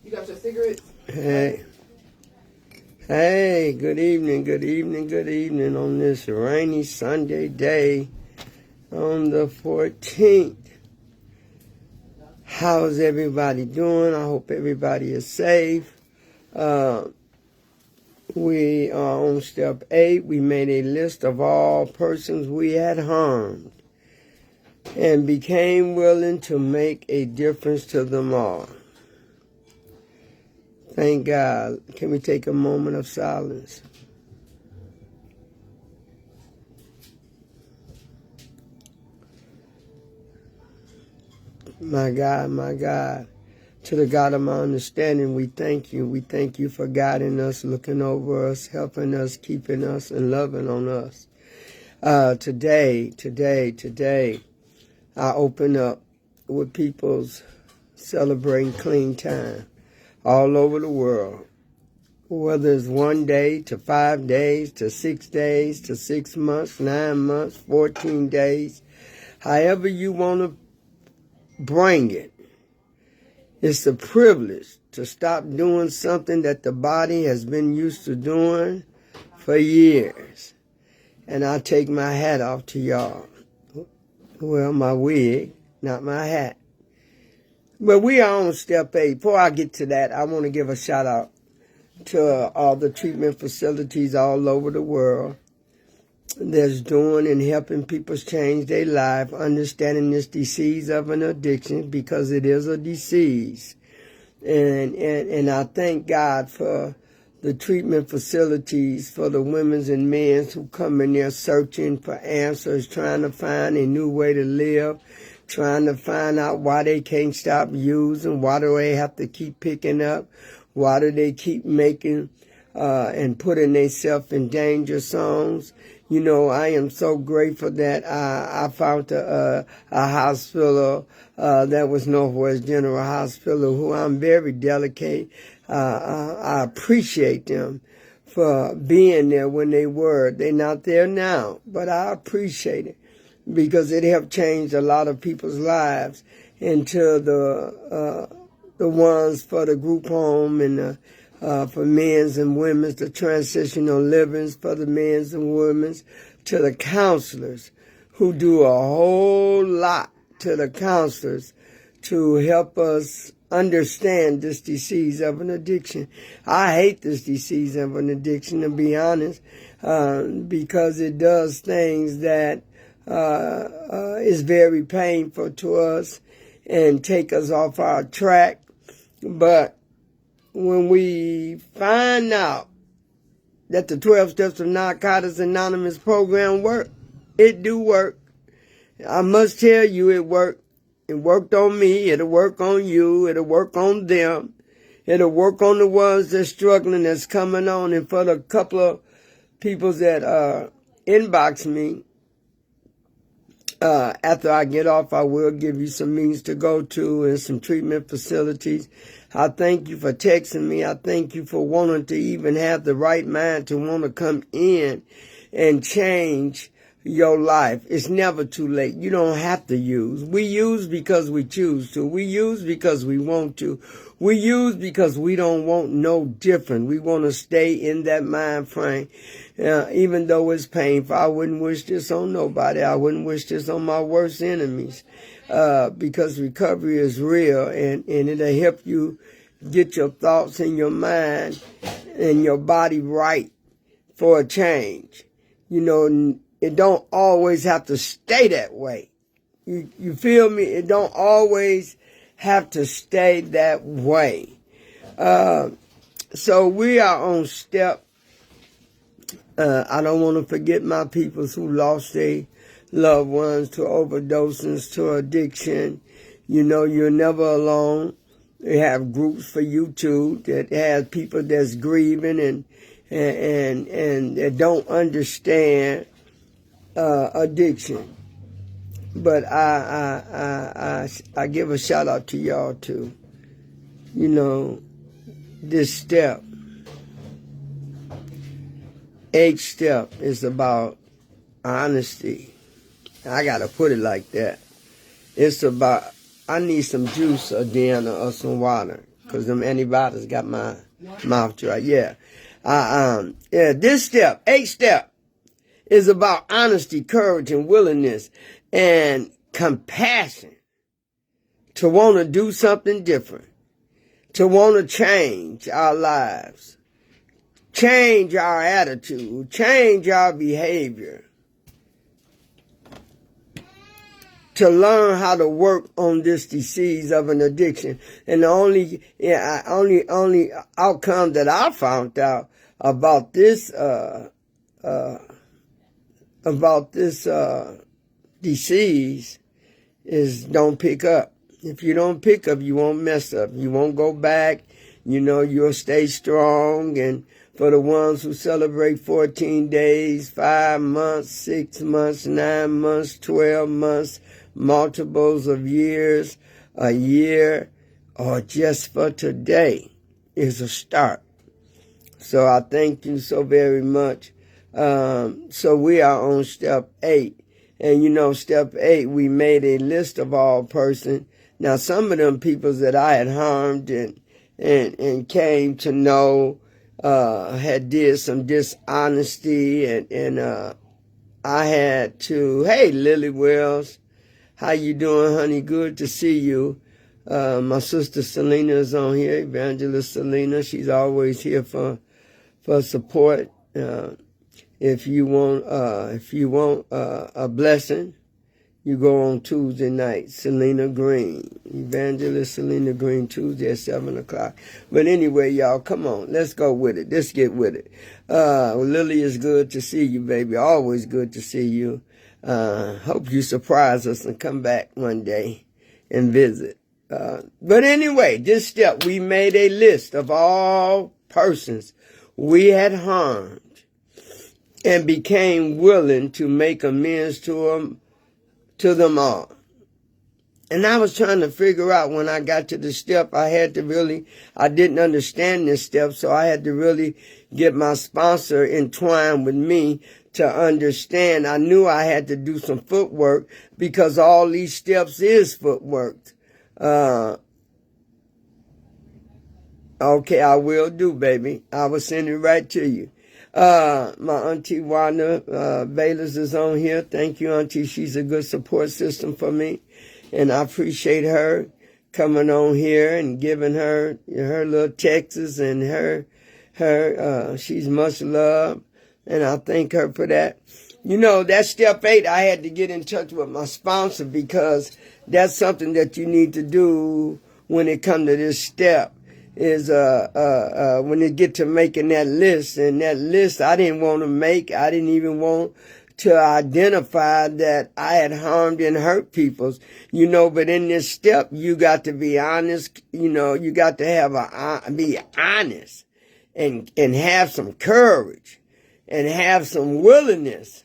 You got your cigarettes? Hey. Hey, good evening, good evening, good evening on this rainy Sunday day on the 14th. How's everybody doing? I hope everybody is safe. We are on step 8. We made a list of all persons we had harmed and became willing to make a difference to them all. Thank God. Can we take a moment of silence? My God, my God. To the God of my understanding, we thank you. We thank you for guiding us, looking over us, helping us, keeping us, and loving on us. Today, I open up with people's celebrating clean time all over the world. Whether it's 1 day to 5 days to 6 days to 6 months, 9 months, 14 days, however you want to bring it. It's a privilege to stop doing something that the body has been used to doing for years. And I take my hat off to y'all. Well, my wig, not my hat. But we are on step 8. Before I get to that, I want to give a shout out to all the treatment facilities all over the world that's doing and helping people change their life, understanding this disease of an addiction, because it is a disease. And I thank God for the treatment facilities, for the women and men who come in there searching for answers, trying to find a new way to live, trying to find out why they can't stop using, why do they have to keep picking up, why do they keep making and putting themselves in danger songs. You know, I am so grateful that I found a hospital that was Northwest General Hospital, who I'm very delicate. I appreciate them for being there when they were. They're not there now, but I appreciate it because it helped change a lot of people's lives into the ones for the group home and the for men's and women's, the transitional livings for the men's and women's, to the counselors who do a whole lot to the counselors to help us understand this disease of an addiction. I hate this disease of an addiction, to be honest, because it does things that is very painful to us and take us off our track. But when we find out that the 12 Steps of Narcotics Anonymous program work, it do work. I must tell you it worked. It worked on me. It'll work on you. It'll work on them. It'll work on the ones that's struggling, that's coming on. And for the couple of people that inbox me, after I get off, I will give you some means to go to and some treatment facilities. I thank you for texting me. I thank you for wanting to even have the right mind to want to come in and change your life. It's never too late. You don't have to use. We use because we choose to. We use because we want to. We use because we don't want no different. We want to stay in that mind frame. Even though it's painful, I wouldn't wish this on nobody. I wouldn't wish this on my worst enemies. Because recovery is real, and it'll help you get your thoughts and your mind and your body right for a change. You know, it don't always have to stay that way. You feel me? It don't always have to stay that way. So we are on step. I don't want to forget my peoples who lost their loved ones to overdoses, to addiction. You know, you're never alone. They have groups for you too that have people that's grieving and that don't understand addiction. But I give a shout out to y'all too. You know, this step, each step is about honesty. I gotta put it like that. It's about, I need some juice, Deanna, or some water. because them antibiotics got my mouth dry. Yeah. This step, 8th step, is about honesty, courage, and willingness, and compassion to want to do something different, to want to change our lives, change our attitude, change our behavior, to learn how to work on this disease of an addiction. And the only outcome that I found out about this disease is don't pick up. If you don't pick up, you won't mess up. You won't go back. You know, you'll stay strong. And for the ones who celebrate 14 days, 5 months, 6 months, 9 months, 12 months, multiples of years, a year, or just for today is a start. So I thank you so very much. So we are on step 8. And you know, step 8, we made a list of all persons. Now, some of them people that I had harmed and came to know had did some dishonesty, and I had to, hey, Lily Wells, how you doing, honey? Good to see you. My sister Selena is on here, Evangelist Selena. She's always here for support. If you want a blessing, you go on Tuesday night, Selena Green, Evangelist Selena Green, Tuesday at 7 o'clock. But anyway, y'all, come on, let's go with it. Let's get with it. Lily, is good to see you, baby. Always good to see you. Hope you surprise us and come back one day and visit. But anyway, this step, we made a list of all persons we had harmed and became willing to make amends to them all. And I was trying to figure out, when I got to the step, I didn't understand this step, so I had to really get my sponsor entwined with me to understand. I knew I had to do some footwork because all these steps is footwork. Okay, I will do, baby. I will send it right to you. My auntie Wanda Bayless is on here. Thank you, auntie. She's a good support system for me. And I appreciate her coming on here and giving her little texts and she's much loved. And I thank her for that. You know, that step 8, I had to get in touch with my sponsor because that's something that you need to do when it comes to this step. Is when you get to making that list, and that list I didn't want to make. I didn't even want to identify that I had harmed and hurt people, you know. But in this step, you got to be honest. You know, you got to be honest and have some courage and have some willingness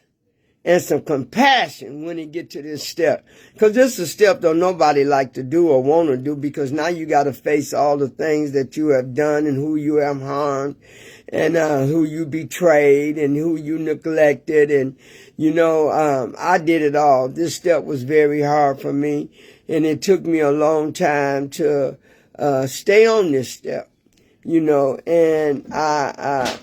and some compassion when you get to this step. Because this is a step that nobody like to do or want to do, because now you got to face all the things that you have done and who you have harmed and who you betrayed and who you neglected. And, you know, I did it all. This step was very hard for me, and it took me a long time to stay on this step, you know. And I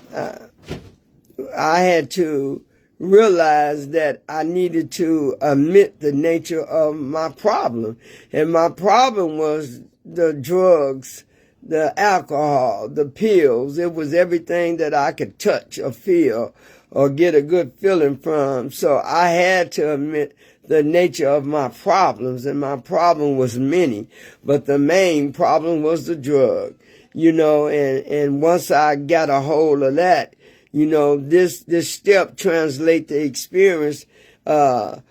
had to realized that I needed to admit the nature of my problem. And my problem was the drugs, the alcohol, the pills. It was everything that I could touch or feel or get a good feeling from. So I had to admit the nature of my problems, and my problem was many, but the main problem was the drug, you know. And once I got a hold of that, you know, this step translates the experience of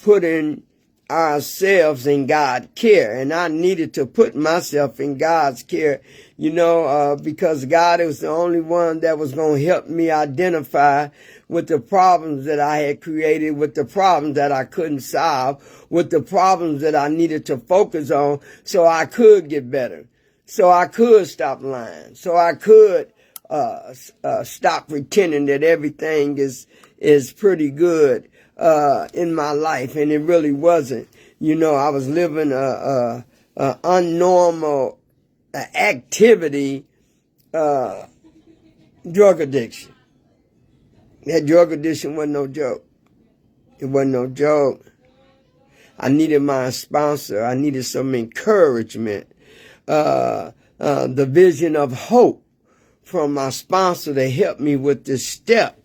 putting ourselves in God's care. And I needed to put myself in God's care, you know, because God was the only one that was going to help me identify with the problems that I had created, with the problems that I couldn't solve, with the problems that I needed to focus on so I could get better, so I could stop lying, so I could stop pretending that everything is pretty good in my life, and it really wasn't. You know, I was living a unnormal activity, drug addiction. That drug addiction wasn't no joke. It wasn't no joke. I needed my sponsor. I needed some encouragement. The vision of hope from my sponsor to help me with this step.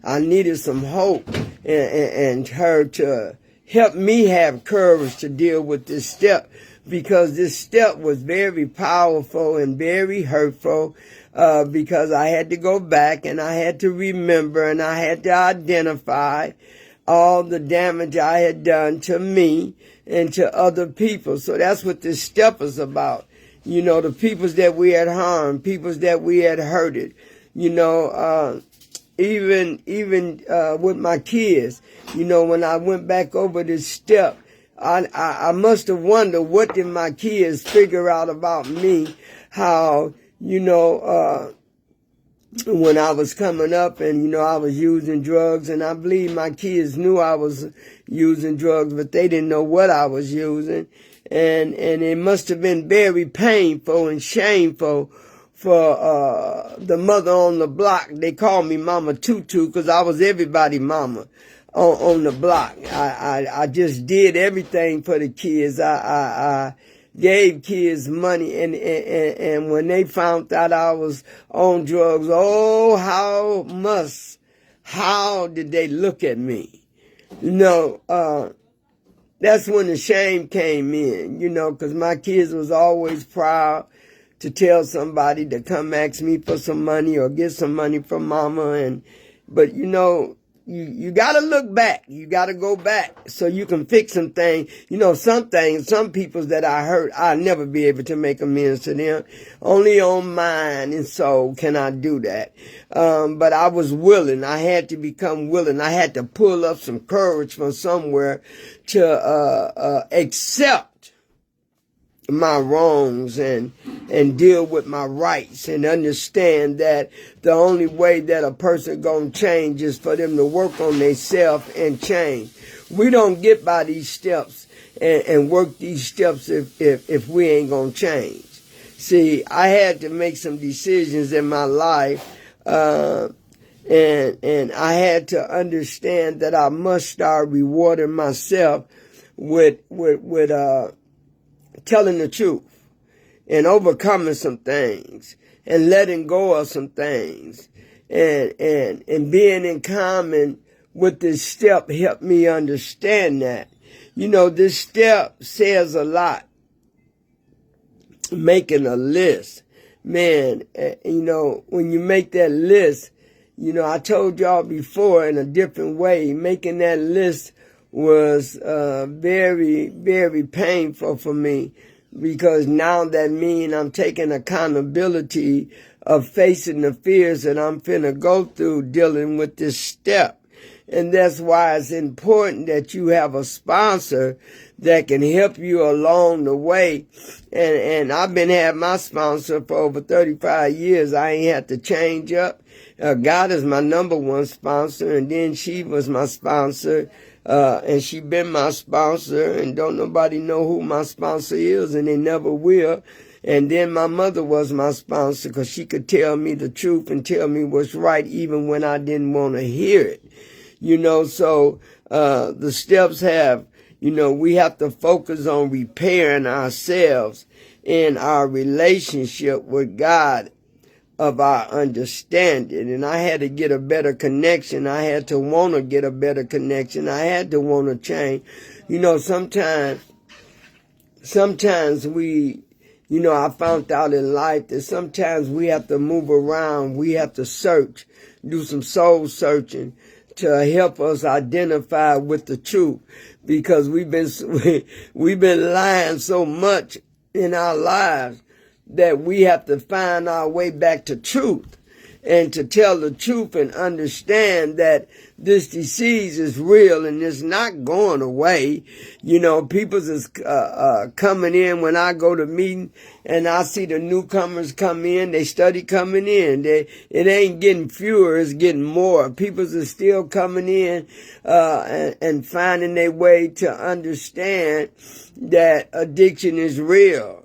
I needed some hope and her to help me have courage to deal with this step, because this step was very powerful and very hurtful, because I had to go back and I had to remember and I had to identify all the damage I had done to me and to other people. So that's what this step is about. You know, the peoples that we had harmed, peoples that we had hurted. You know, even with my kids, you know, when I went back over this step, I must have wondered, what did my kids figure out about me? How, you know, when I was coming up and, you know, I was using drugs, and I believe my kids knew I was using drugs, but they didn't know what I was using. And it must have been very painful and shameful for the mother on the block. They called me Mama Tutu because I was everybody's mama on the block. I just did everything for the kids. I gave kids money, and when they found out I was on drugs, oh, how did they look at me? You know, that's when the shame came in, you know, because my kids was always proud to tell somebody to come ask me for some money or get some money from mama. But, you know, you got to look back. You got to go back so you can fix some things. You know, some things, some people that I hurt, I'll never be able to make amends to them. Only on mind and soul can I do that. But I was willing. I had to become willing. I had to pull up some courage from somewhere to accept my wrongs and deal with my rights, and understand that the only way that a person gonna change is for them to work on themselves and change. We don't get by these steps and work these steps if we ain't gonna change. See, I had to make some decisions in my life, and I had to understand that I must start rewarding myself with telling the truth and overcoming some things and letting go of some things, and being in common with this step helped me understand that. You know, this step says a lot. Making a list, man, you know, when you make that list, you know, I told y'all before in a different way, making that list was very, very painful for me, because now that means I'm taking accountability of facing the fears that I'm finna go through dealing with this step. And that's why it's important that you have a sponsor that can help you along the way. And I've been having my sponsor for over 35 years. I ain't had to change up. God is my number one sponsor, and then she was my sponsor. And she been my sponsor, and don't nobody know who my sponsor is, and they never will. And then my mother was my sponsor, because she could tell me the truth and tell me what's right even when I didn't want to hear it. You know, so the steps have, you know, we have to focus on repairing ourselves in our relationship with God of our understanding. And I had to get a better connection. I had to want to get a better connection. I had to want to change. You know, sometimes we, you know, I found out in life that sometimes we have to move around. We have to search, do some soul searching to help us identify with the truth, because we've been lying so much in our lives that we have to find our way back to truth, and to tell the truth and understand that this disease is real and it's not going away. You know, people is coming in when I go to meeting, and I see the newcomers come in, they study coming in. It ain't getting fewer, it's getting more. People are still coming in and finding their way to understand that addiction is real.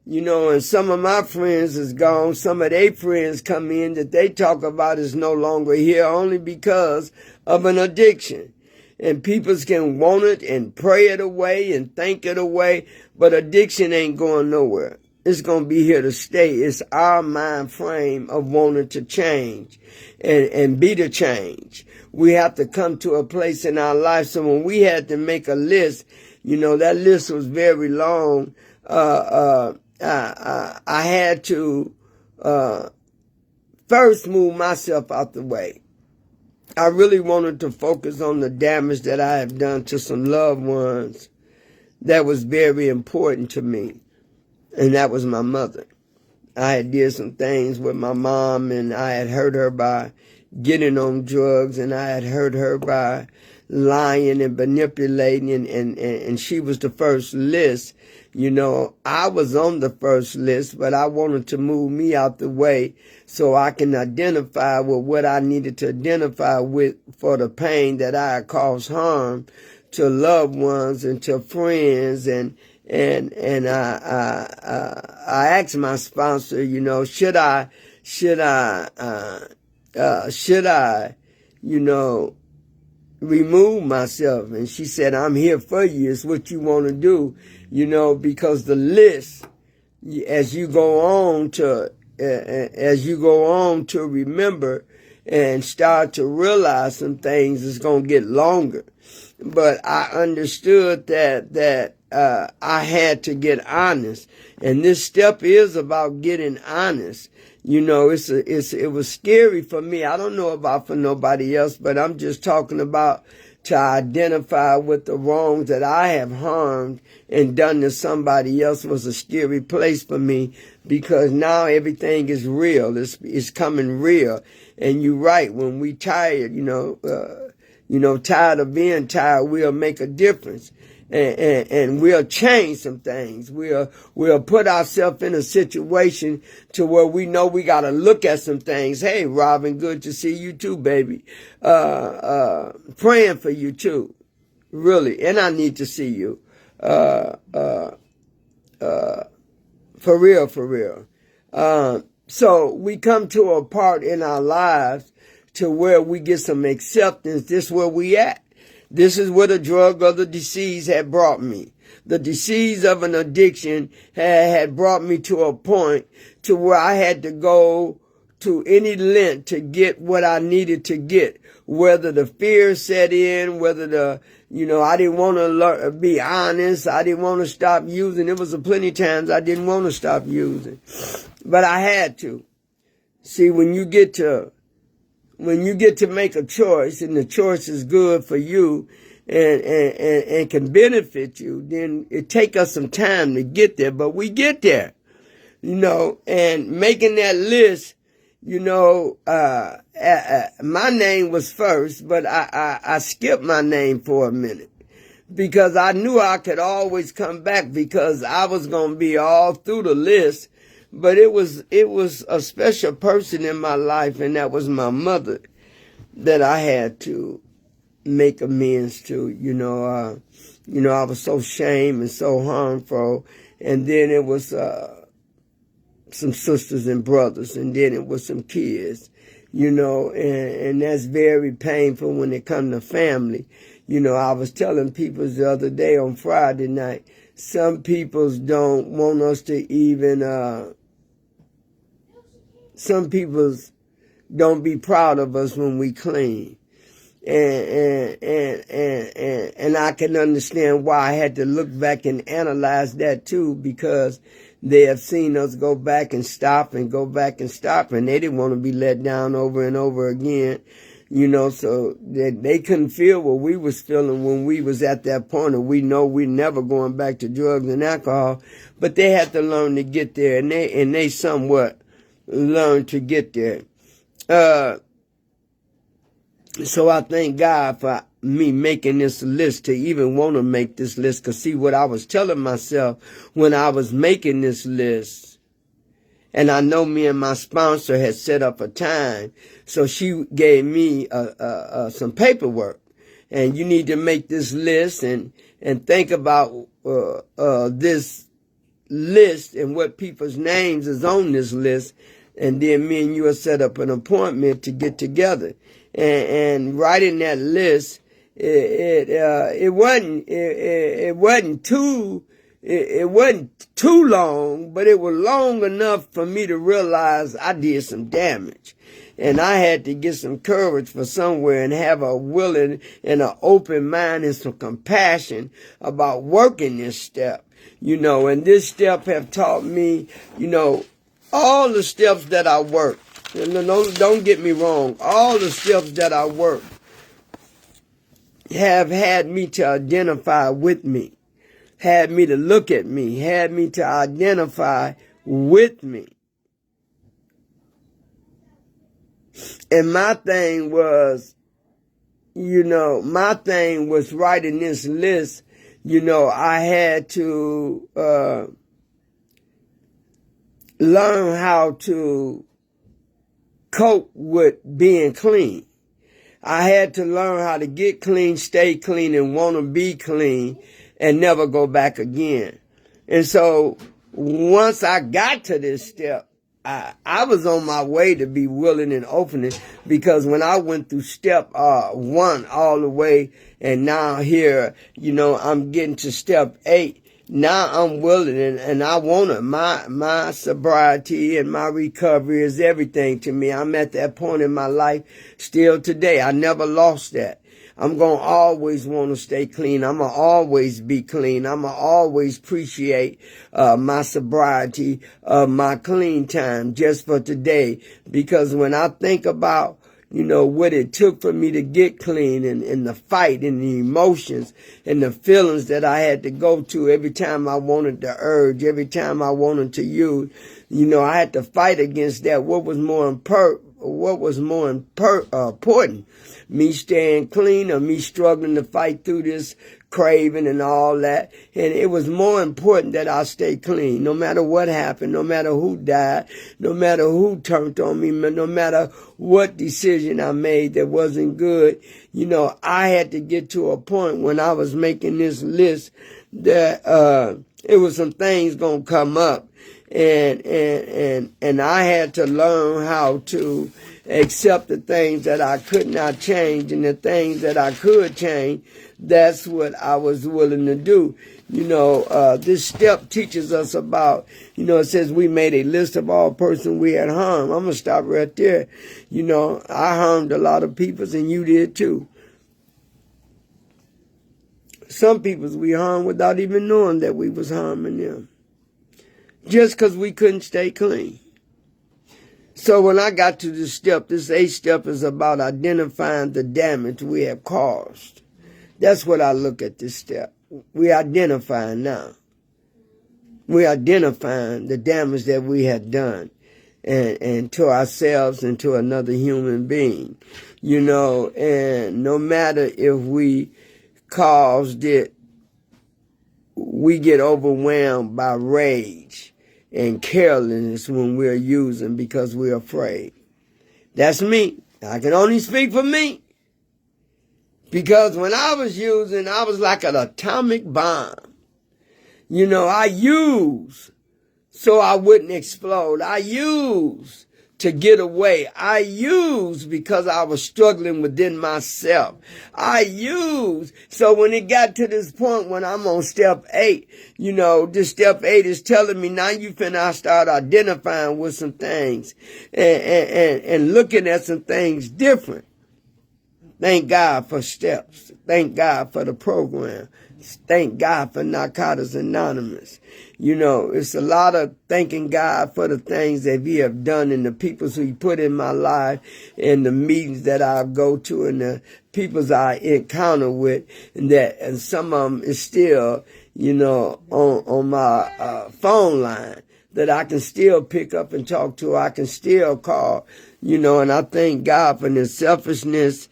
You know, and some of my friends is gone. Some of their friends come in that they talk about is no longer here only because of an addiction. And people can want it and pray it away and think it away, but addiction ain't going nowhere. It's going to be here to stay. It's our mind frame of wanting to change and be the change. We have to come to a place in our life. So when we had to make a list, you know, that list was very long. I had to first move myself out the way. I really wanted to focus on the damage that I have done to some loved ones that was very important to me, and that was my mother. I had did some things with my mom, and I had hurt her by getting on drugs, and I had hurt her by lying and manipulating, and she was the first list. You know, I was on the first list, but I wanted to move me out the way so I can identify with what I needed to identify with for the pain that I had caused harm to loved ones and to friends. And I asked my sponsor, you know, should I, you know, remove myself? And she said, I'm here for you. It's what you want to do, you know, because the list, as you go on to remember and start to realize some things, is going to get longer. But I understood that I had to get honest, and this step is about getting honest. You know, it was scary for me. I don't know about for nobody else, but I'm just talking about to identify with the wrongs that I have harmed and done to somebody else was a scary place for me, because now everything is real. It's coming real. And you're right. When we tired, tired of being tired, we'll make a difference. And we'll change some things. We'll put ourselves in a situation to where we know we got to look at some things. Hey, Robin, good to see you too, baby. Praying for you too, really. And I need to see you. For real. So we come to a part in our lives to where we get some acceptance. This is where we at. This is where the drug or the disease had brought me. The disease of an addiction had brought me to a point to where I had to go to any length to get what I needed to get. Whether the fear set in, whether I didn't want to be honest. I didn't want to stop using. There was plenty of times I didn't want to stop using, but I had to. See, when you get to make a choice, and the choice is good for you and can benefit you, then it take us some time to get there, but we get there, and making that list, my name was first, but I skipped my name for a minute because I knew I could always come back because I was going to be all through the list. But it was a special person in my life, and that was my mother, that I had to make amends to. I was so shamed and so harmful, and then it was some sisters and brothers, and then it was some kids, and that's very painful when it comes to family. I was telling people the other day on Friday night, some people don't want us to even, some people don't be proud of us when we clean. And I can understand why I had to look back and analyze that too, because they have seen us go back and stop and go back and stop, and they didn't want to be let down over and over again. So that they couldn't feel what we was feeling when we was at that point, and we know we're never going back to drugs and alcohol, but they had to learn to get there, and they somewhat learned to get there. So I thank God for me making this list, to even want to make this list, because see what I was telling myself when I was making this list. And I know me and my sponsor had set up a time. So she gave me some paperwork. And you need to make this list and think about this list and what people's names is on this list, and then me and you will set up an appointment to get together. And writing that list, it wasn't too long, but it was long enough for me to realize I did some damage. And I had to get some courage for somewhere and have a willing and an open mind and some compassion about working this step. And this step have taught me, all the steps that I worked. Don't get me wrong. All the steps that I worked have had me to identify with me, had me to look at me, had me to identify with me. And my thing was writing this list. I had to learn how to cope with being clean. I had to learn how to get clean, stay clean, and want to be clean and never go back again. And so once I got to this step, I was on my way to be willing and open, because when I went through step 1 all the way, and now here, I'm getting to step 8. Now I'm willing and I want it. My sobriety and my recovery is everything to me. I'm at that point in my life still today. I never lost that. I'm going to always want to stay clean. I'm going to always be clean. I'm going to always appreciate my sobriety, my clean time just for today. Because when I think about, what it took for me to get clean, and the fight and the emotions and the feelings that I had to go to every time I wanted to urge, every time I wanted to use, I had to fight against that. What was more important? Me staying clean or me struggling to fight through this craving and all that? And it was more important that I stay clean, no matter what happened, no matter who died, no matter who turned on me, no matter what decision I made that wasn't good. I had to get to a point when I was making this list that it was some things gonna come up, and I had to learn how to accept the things that I could not change, and the things that I could change, that's what I was willing to do. This step teaches us about, it says we made a list of all persons we had harmed. I'm going to stop right there. I harmed a lot of people, and you did too. Some people we harmed without even knowing that we was harming them, just because we couldn't stay clean. So when I got to this step, this 8th step is about identifying the damage we have caused. That's what I look at this step. We identifying now. We identifying the damage that we have done, and to ourselves and to another human being. And no matter if we caused it, we get overwhelmed by rage and carelessness when we're using because we're afraid. That's me. I can only speak for me. Because when I was using, I was like an atomic bomb. I used so I wouldn't explode. I used to get away. I used because I was struggling within myself. I used. So when it got to this point when I'm on step 8, this step 8 is telling me now you finna start identifying with some things and looking at some things different. Thank God for steps. Thank God for the program. Thank God for Narcotics Anonymous. It's a lot of thanking God for the things that He have done and the people who He put in my life and the meetings that I go to and the people I encounter with, and some of them is still, on my phone line that I can still pick up and talk to. I can still call, and I thank God for the selfishness,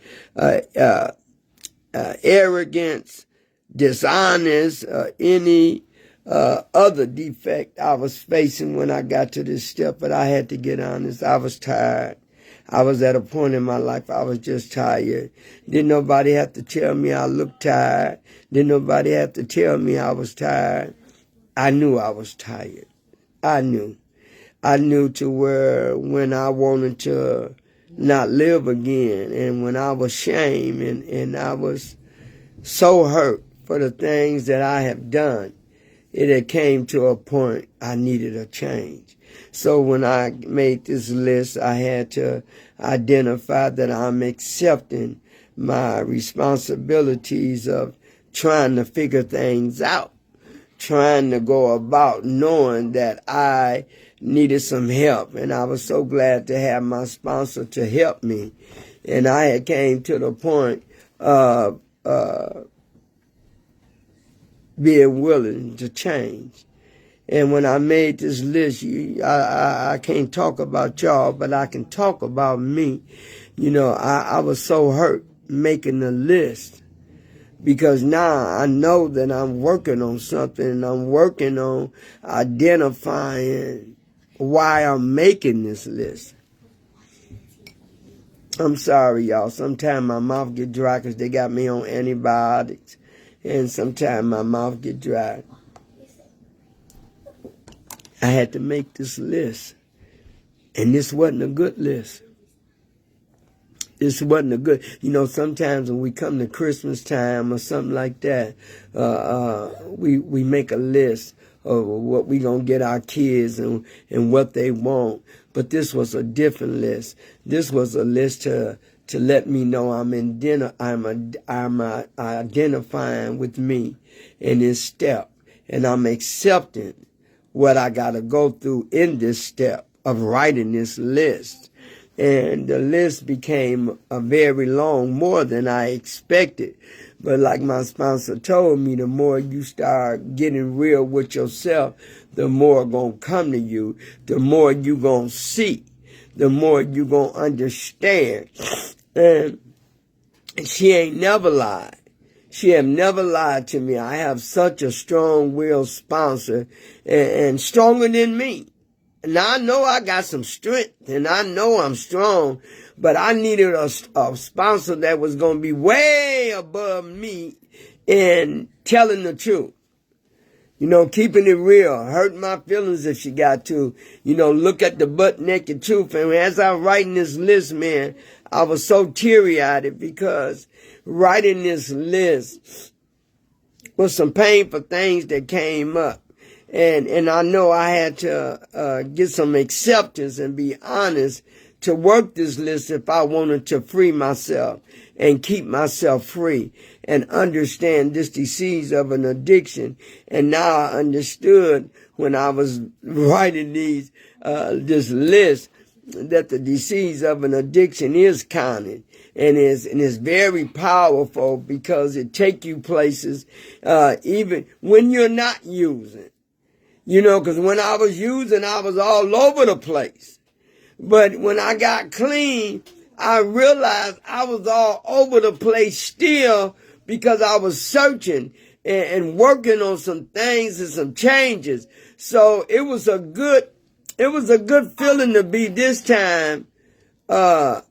arrogance, dishonest, any other defect I was facing when I got to this step. But I had to get honest. I was tired. I was at a point in my life I was just tired. Didn't nobody have to tell me I looked tired. Didn't nobody have to tell me I was tired. I knew I was tired. I knew. I knew to where when I wanted to not live again, and when I was shamed, and I was so hurt for the things that I have done, it had came to a point I needed a change. So when I made this list, I had to identify that I'm accepting my responsibilities of trying to figure things out, trying to go about knowing that I needed some help. And I was so glad to have my sponsor to help me. And I had came to the point of being willing to change. And when I made this list, I can't talk about y'all, but I can talk about me. You know, I was so hurt making the list, because now I know that I'm working on something, and I'm working on identifying why I'm making this list. I'm sorry, y'all. Sometimes my mouth get dry because they got me on antibiotics, and sometimes my mouth get dry. I had to make this list, and this wasn't a good list. This wasn't a good, you know, sometimes when we come to Christmas time or something like that, we make a list of what we gonna get our kids and what they want. But this was a different list. This was a list to let me know I'm identifying with me in this step, and I'm accepting what I gotta go through in this step of writing this list. And the list became a very long, more than I expected. But like my sponsor told me, the more you start getting real with yourself, the more gonna come to you, the more you gonna see, the more you gonna understand. And she ain't never lied. She have never lied to me. I have such a strong-willed sponsor, and stronger than me. Now, I know I got some strength, and I know I'm strong, but I needed a sponsor that was going to be way above me in telling the truth. You know, keeping it real, hurting my feelings if she got to. You know, look at the butt-naked truth. And as I was writing this list, man, I was so teary-eyed because writing this list was some painful things that came up. And I know I had to get some acceptance and be honest to work this list if I wanted to free myself and keep myself free and understand this disease of an addiction. And now I understood when I was writing this list that the disease of an addiction is counted. And it's very powerful because it take you places even when you're not using. You know, because when I was using, I was all over the place. But when I got clean, I realized I was all over the place still because I was searching and working on some things and some changes. So it was a good feeling to be this time all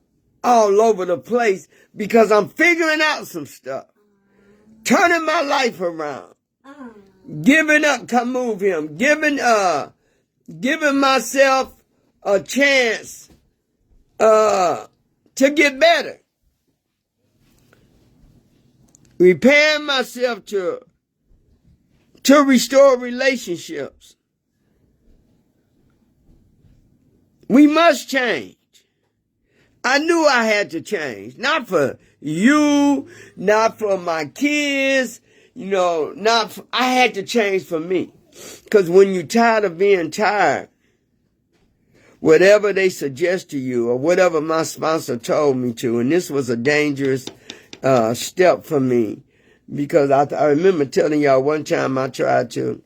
over the place because I'm figuring out some stuff, turning my life around. Giving up, come move him. Giving myself a chance to get better. Repairing myself to restore relationships. We must change. I knew I had to change. Not for you, not for my kids. You know, I had to change for me. Because when you're tired of being tired, whatever they suggest to you or whatever my sponsor told me to, and this was a dangerous step for me, because I remember telling y'all one time I tried to,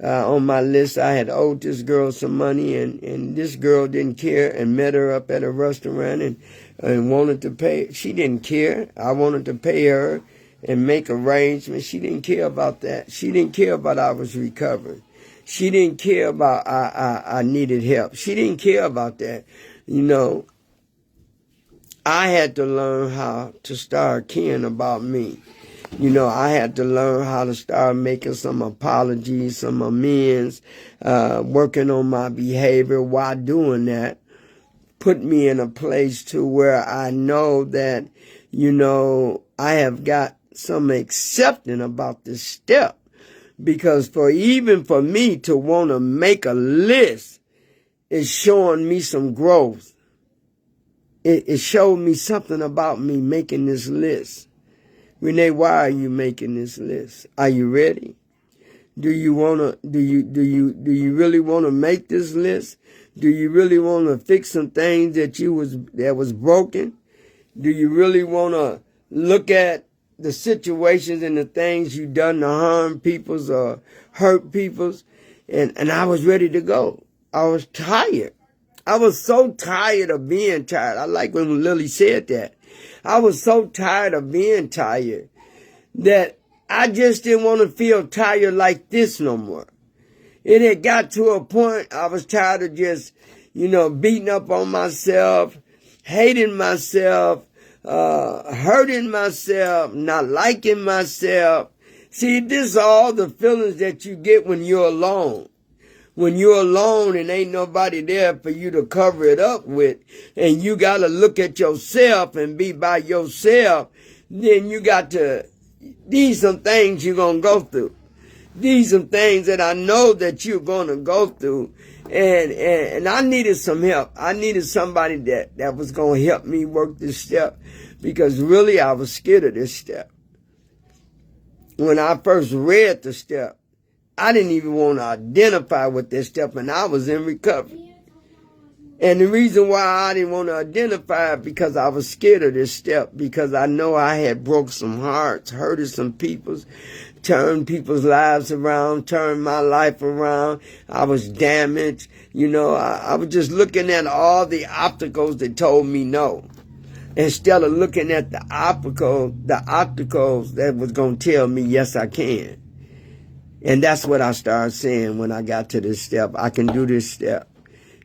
on my list, I had owed this girl some money, and this girl didn't care and met her up at a restaurant and wanted to pay. She didn't care. I wanted to pay her and make arrangements. She didn't care about that. She didn't care about I was recovering. She didn't care about I needed help. She didn't care about that. You know, I had to learn how to start caring about me. You know, I had to learn how to start making some apologies, some amends, working on my behavior while doing that. Put me in a place to where I know that, you know, I have got some accepting about this step. Because even for me to want to make a list is showing me some growth. It showed me something about me making this list. Renee, why are you making this list? Are you ready? Do you really want to make this list? Do you really want to fix some things that was broken? Do you really want to look at the situations and the things you done to harm people's or hurt people's? And I was ready to go. I was tired. I was so tired of being tired. I like when Lily said that. I was so tired of being tired that I just didn't want to feel tired like this no more. It had got to a point I was tired of just, you know, beating up on myself, hating myself, hurting myself, not liking myself. See, this are all the feelings that you get when you're alone. When you're alone and ain't nobody there for you to cover it up with, and you got to look at yourself and be by yourself, then you got to, these some things you're going to go through. These are things that I know that you're going to go through. And I needed some help. I needed somebody that was going to help me work this step, because really I was scared of this step. When I first read the step, I didn't even want to identify with this step, and I was in recovery. And the reason why I didn't want to identify it because I was scared of this step, because I know I had broke some hearts, hurted some people's, turned people's lives around, turned my life around. I was damaged. You know, I was just looking at all the obstacles that told me no, instead of looking at the obstacles that was going to tell me, yes, I can. And that's what I started saying when I got to this step. I can do this step.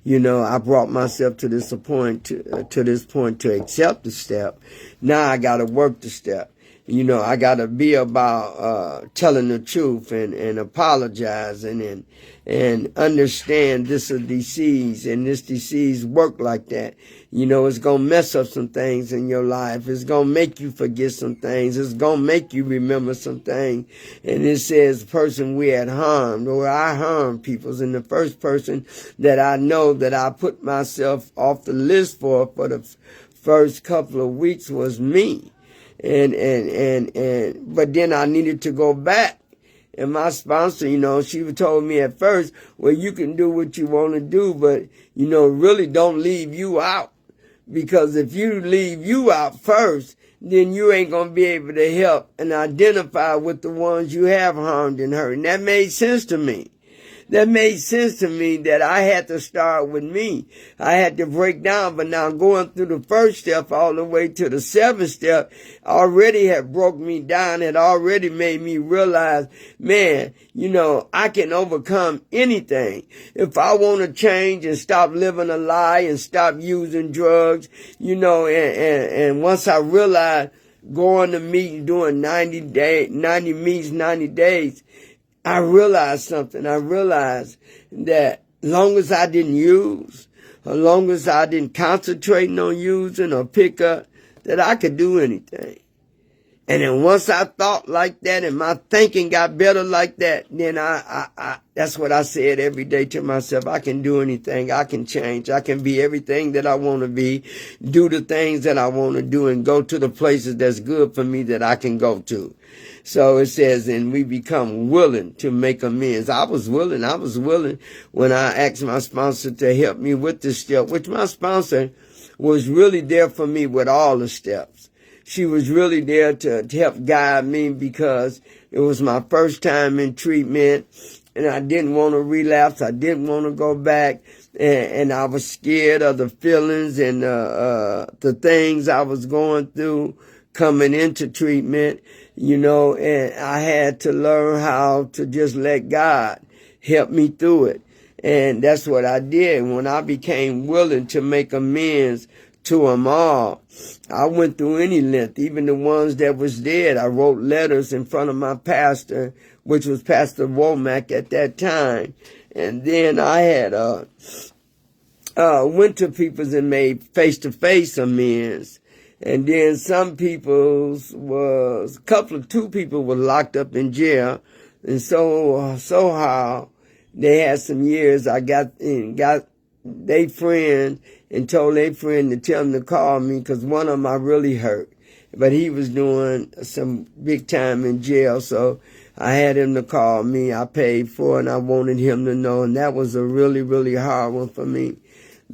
You know, I brought myself to this point to accept the step. Now I got to work the step. You know, I got to be about telling the truth and apologizing and understand this is disease, and this disease work like that. You know, it's going to mess up some things in your life. It's going to make you forget some things. It's going to make you remember some things. And it says person we had harmed, or I harmed people. And the first person that I know that I put myself off the list for the first couple of weeks was me. But then I needed to go back. And my sponsor, you know, she told me at first, well, you can do what you want to do, but, you know, really don't leave you out. Because if you leave you out first, then you ain't going to be able to help and identify with the ones you have harmed and hurt. And that made sense to me. That made sense to me that I had to start with me. I had to break down, but now going through the first step all the way to the seventh step already had broke me down. It already made me realize, man, you know, I can overcome anything. If I want to change and stop living a lie and stop using drugs, you know, and once I realized going to meetings, doing 90 meetings, 90 days, I realized something. I realized that long as I didn't use, as long as I didn't concentrate on using or pick up, that I could do anything. And then once I thought like that and my thinking got better like that, then I that's what I said every day to myself. I can do anything. I can change. I can be everything that I want to be, do the things that I want to do, and go to the places that's good for me that I can go to. So it says, and we become willing to make amends. I was willing when I asked my sponsor to help me with this step, which my sponsor was really there for me with all the steps. She was really there to help guide me, because it was my first time in treatment and I didn't want to relapse. I didn't want to go back, and I was scared of the feelings and the things I was going through coming into treatment, you know, and I had to learn how to just let God help me through it. And that's what I did when I became willing to make amends to them all. I went through any length, even the ones that was dead. I wrote letters in front of my pastor, which was Pastor Womack at that time. And then I had went to people's and made face-to-face amends. And then some people's was, two people were locked up in jail. And somehow they had some years. I got they friend and told their friend to tell them to call me, because one of them I really hurt. But he was doing some big time in jail, so I had him to call me. I paid for it, and I wanted him to know. And that was a really, really hard one for me,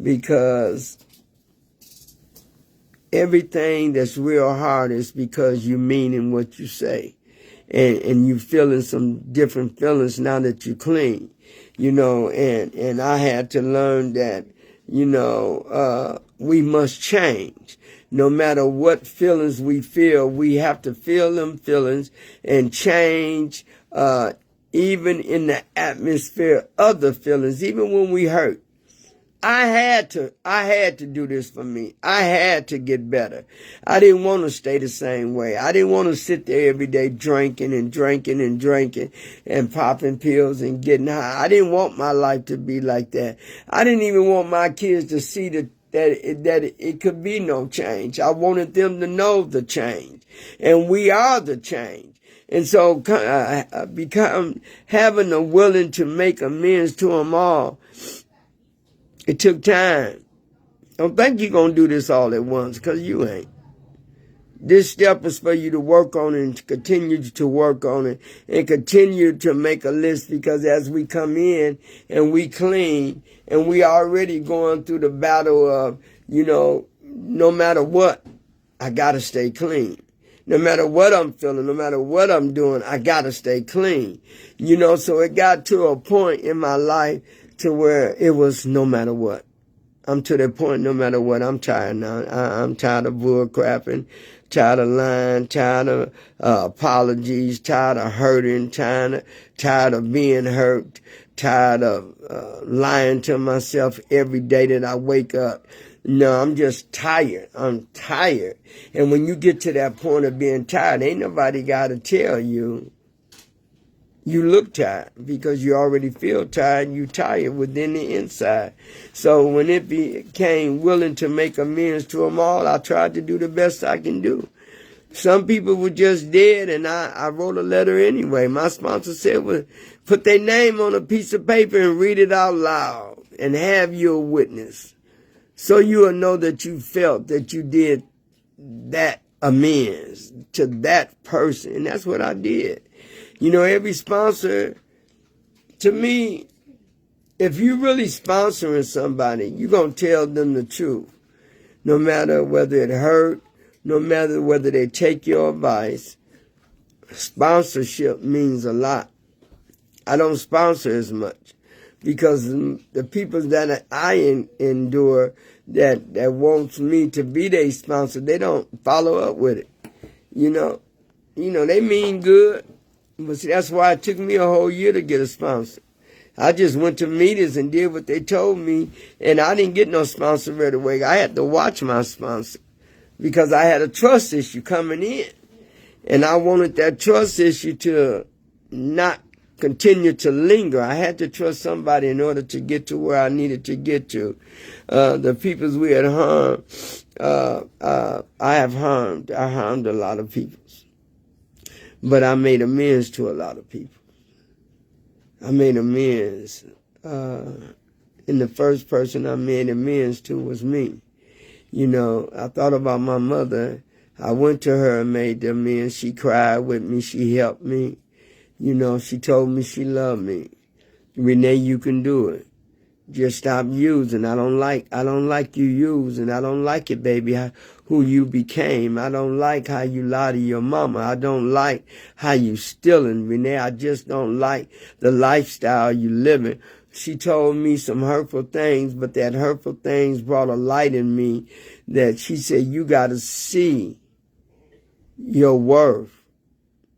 because everything that's real hard is because you meaning what you say. And you feeling some different feelings now that you're clean, and I had to learn that, we must change. No matter what feelings we feel, we have to feel them feelings and change, even in the atmosphere of the feelings, even when we hurt. I had to do this for me. I had to get better. I didn't want to stay the same way. I didn't want to sit there every day drinking and popping pills and getting high. I didn't want my life to be like that. I didn't even want my kids to see that it could be no change. I wanted them to know the change. And we are the change. And so having the willing to make amends to them all, it took time. Don't think you're going to do this all at once, because you ain't. This step is for you to work on it and to continue to work on it and continue to make a list, because as we come in and we clean and we already going through the battle of, no matter what, I got to stay clean. No matter what I'm feeling, no matter what I'm doing, I got to stay clean. So it got to a point in my life to where it was no matter what. I'm to that point, no matter what. I'm tired now. I'm tired of bull crapping, tired of lying, tired of apologies, tired of hurting, tired of being hurt, tired of lying to myself every day that I wake up. No, I'm just tired. I'm tired. And when you get to that point of being tired, ain't nobody got to tell you. You look tired, because you already feel tired. You tired within the inside. So when it became willing to make amends to them all, I tried to do the best I can do. Some people were just dead, and I wrote a letter anyway. My sponsor said, well, put their name on a piece of paper and read it out loud and have your witness. So you will know that you felt that you did that amends to that person. And that's what I did. Every sponsor, to me, if you're really sponsoring somebody, you're going to tell them the truth. No matter whether it hurt, no matter whether they take your advice, sponsorship means a lot. I don't sponsor as much, because the people that I endure that wants me to be their sponsor, they don't follow up with it. They mean good. But see, that's why it took me a whole year to get a sponsor. I just went to meetings and did what they told me, and I didn't get no sponsor right away. I had to watch my sponsor, because I had a trust issue coming in. And I wanted that trust issue to not continue to linger. I had to trust somebody in order to get to where I needed to get to. The peoples we had harmed, I harmed a lot of people. But I made amends to a lot of people. I made amends. And the first person I made amends to was me. I thought about my mother. I went to her and made the amends. She cried with me. She helped me. She told me she loved me. Renee, you can do it. Just stop using. I don't like you using. I don't like it, baby, who you became. I don't like how you lie to your mama. I don't like how you stealing, Renee. I just don't like the lifestyle you living. She told me some hurtful things, but that hurtful things brought a light in me that she said, you got to see your worth.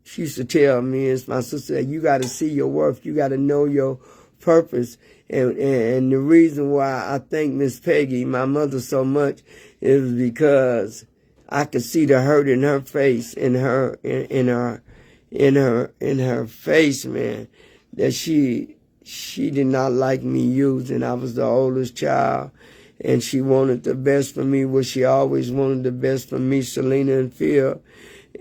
She used to tell me, as my sister said, you got to see your worth. You got to know your purpose. And the reason why I thank Miss Peggy, my mother, so much is because I could see the hurt in her face, in her face, man, that she did not like me using. I was the oldest child, and she wanted the best for me. Well, she always wanted the best for me, Selena and Phil.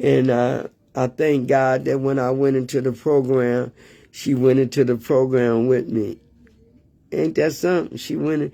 And I thank God that when I went into the program, she went into the program with me. Ain't that something? She would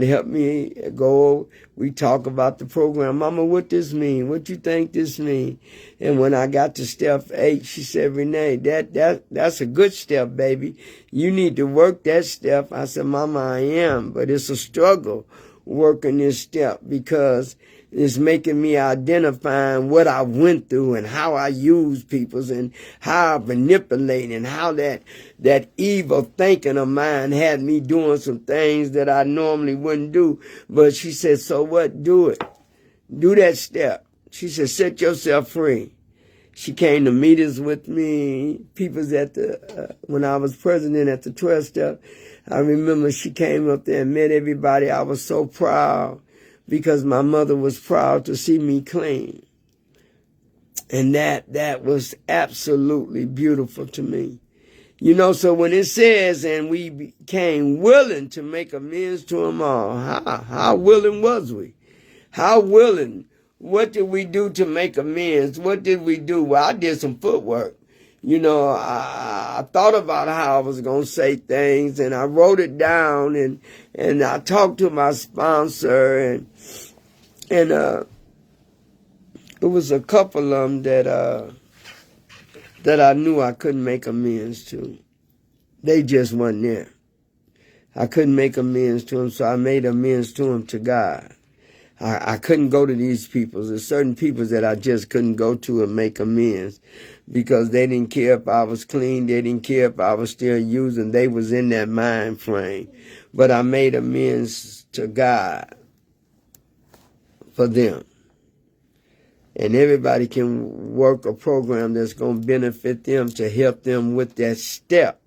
help me go. We talk about the program. Mama, what this mean? What you think this mean? And when I got to step 8, she said, Renee, that's a good step, baby. You need to work that step. I said, Mama, I am, but it's a struggle working this step because it's making me identifying what I went through and how I use people's and how I manipulate and how that evil thinking of mine had me doing some things that I normally wouldn't do. But she said, so what? Do it. Do that step. She said, set yourself free. She came to meetings with me. People's at when I was president at the 12 step, I remember she came up there and met everybody. I was so proud, because my mother was proud to see me clean. And that was absolutely beautiful to me. You know, so when it says, and we became willing to make amends to them all, how willing was we? How willing? What did we do to make amends? What did we do? Well, I did some footwork. You know, I thought about how I was going to say things, and I wrote it down, and I talked to my sponsor, and it was a couple of them that I knew I couldn't make amends to. They just wasn't there. I couldn't make amends to them, so I made amends to them to God. I couldn't go to these people. There's certain people that I just couldn't go to and make amends because they didn't care if I was clean. They didn't care if I was still using. They was in that mind frame. But I made amends to God for them. And everybody can work a program that's going to benefit them to help them with that step.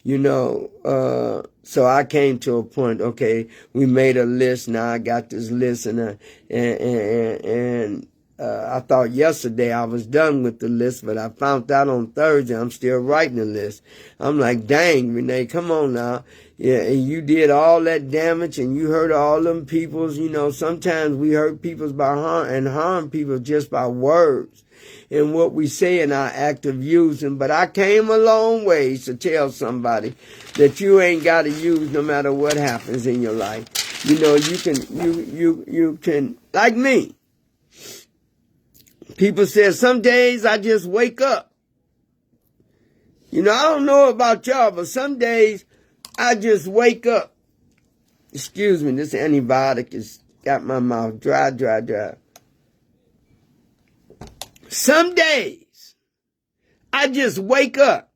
You know, so I came to a point, okay, we made a list. Now I got this list, and I thought yesterday I was done with the list, but I found out on Thursday I'm still writing the list. I'm like, dang, Renee, come on now. Yeah, and you did all that damage, and you hurt all them peoples. You know, sometimes we hurt people by harm people just by words and what we say in our act of using. But I came a long ways to tell somebody that you ain't got to use no matter what happens in your life. You know, you can, like me. People say some days I just wake up. You know, I don't know about y'all, but some days I just wake up. Excuse me, this antibiotic has got my mouth dry. Some days, I just wake up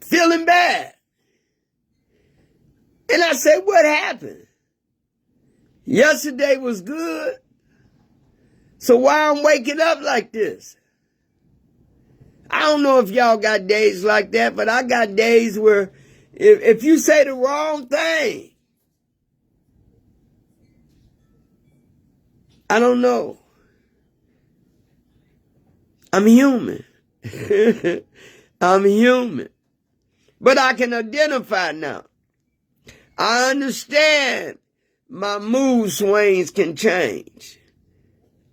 feeling bad. And I say, what happened? Yesterday was good. So why I'm waking up like this? I don't know if y'all got days like that, but I got days where if you say the wrong thing, I don't know. I'm human. I'm human. But I can identify now. I understand my mood swings can change.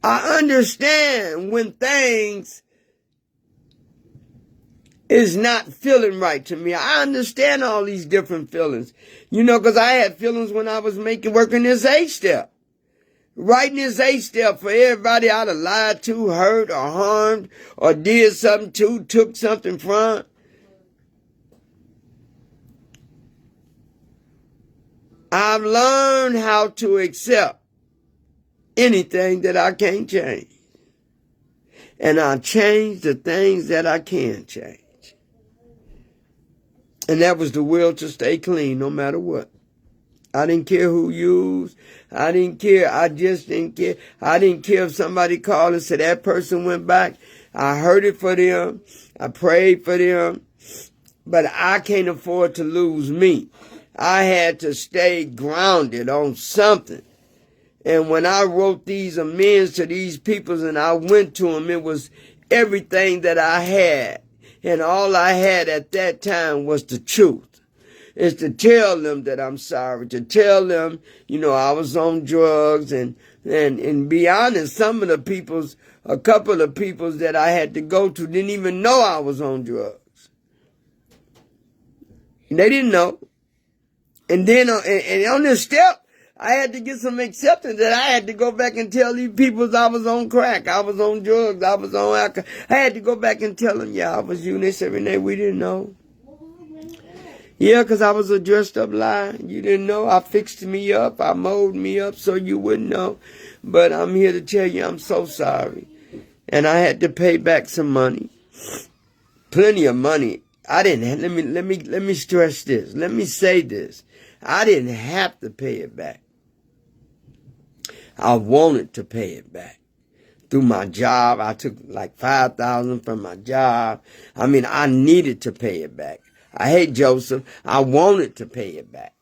I understand when things is not feeling right to me. I understand all these different feelings. You know, because I had feelings when I was working this 8-step. Writing this 8-step for everybody I'd have lied to, hurt, or harmed, or did something to, took something from. I've learned how to accept anything that I can't change. And I change the things that I can change. And that was the will to stay clean no matter what. I didn't care who used. I didn't care. I just didn't care. I didn't care if somebody called and said that person went back. I heard it for them. I prayed for them. But I can't afford to lose me. I had to stay grounded on something. And when I wrote these amends to these people and I went to them, it was everything that I had. And all I had at that time was the truth. Is to tell them that I'm sorry, to tell them, I was on drugs and be honest, a couple of peoples that I had to go to didn't even know I was on drugs. They didn't know. And then and on this step, I had to get some acceptance that I had to go back and tell these people I was on crack, I was on drugs, I was on alcohol. I had to go back and tell them, I was you. And they said, Renee, we didn't know. Yeah, because I was a dressed up lie. You didn't know. I fixed me up. I molded me up so you wouldn't know. But I'm here to tell you I'm so sorry. And I had to pay back some money. Plenty of money. I didn't. Let me stress this. Let me say this. I didn't have to pay it back. I wanted to pay it back. Through my job, I took like $5,000 from my job. I needed to pay it back. I hate Joseph. I wanted to pay it back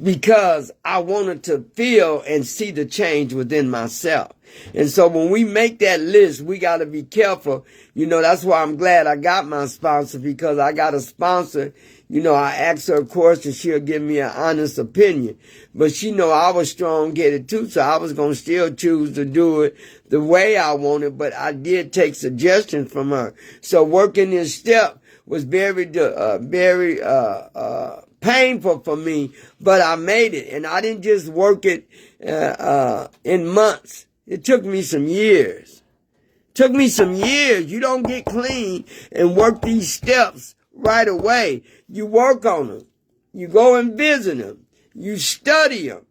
because I wanted to feel and see the change within myself. And so when we make that list, we got to be careful. That's why I'm glad I got my sponsor, because I got a sponsor. I asked her a question, she'll give me an honest opinion. But she know I was strong-headed too, so I was going to still choose to do it the way I wanted. But I did take suggestions from her. So working this step was very painful for me, but I made it. And I didn't just work it in months. It took me some years. You don't get clean and work these steps right away. You work on them. You go and visit them. You study them.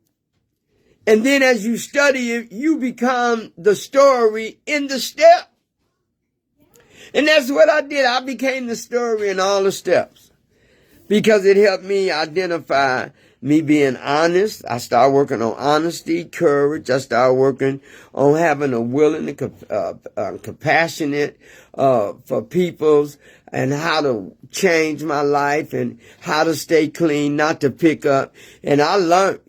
And then as you study it, you become the story in the step. And that's what I did. I became the story in all the steps because it helped me identify me being honest. I started working on honesty, courage. I started working on having a willing and compassionate for people's and how to change my life and how to stay clean, not to pick up. And I learned,